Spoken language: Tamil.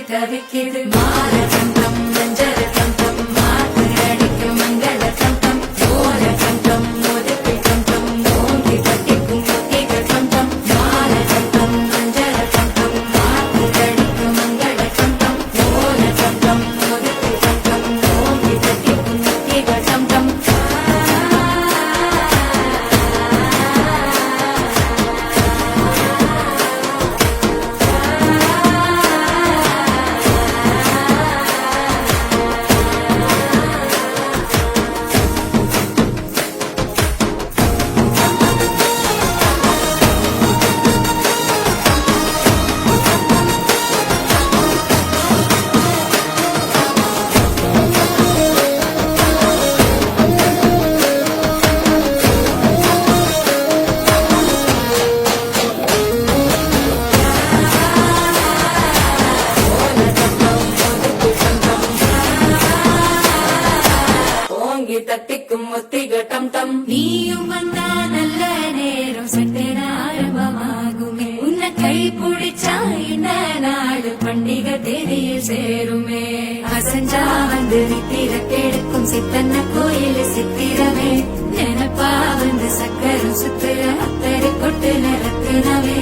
தவிக்கிது மாற கண்டம் மஞ்சள் கண்டம் மாத்து அடிக்கும் மங்கள கண்டம் ஓர கண்டம் முதுப்பி கண்டம் ஓங்கி கட்டிக்கும் முத்திக கண்டம் மாற கண்டம் மஞ்சள் கண்டம் மாத்து அடிக்கும் மங்கள கண்டம் ஓர கண்டம் முதுப்பி கண்டம் ஓங்கி கட்டிக்கும் முத்திக கண்டம் தட்டிக்கும் முத்திக டம் டம் நீயும் வந்தா நல்ல நேரம் சட்டென ஆரம்பமாகுமே உன்னை கை பிடிச்சா இந்த நாடு பண்டிகை தேதியில் சேருமே அசஞ்சா வந்து நித்திர கெடுக்கும் சித்தன்ன கோயில் சித்திரமே நினைப்பா வந்து சக்கரம் சுத்துற அத்தரை கொட்டு நிறத்தினவே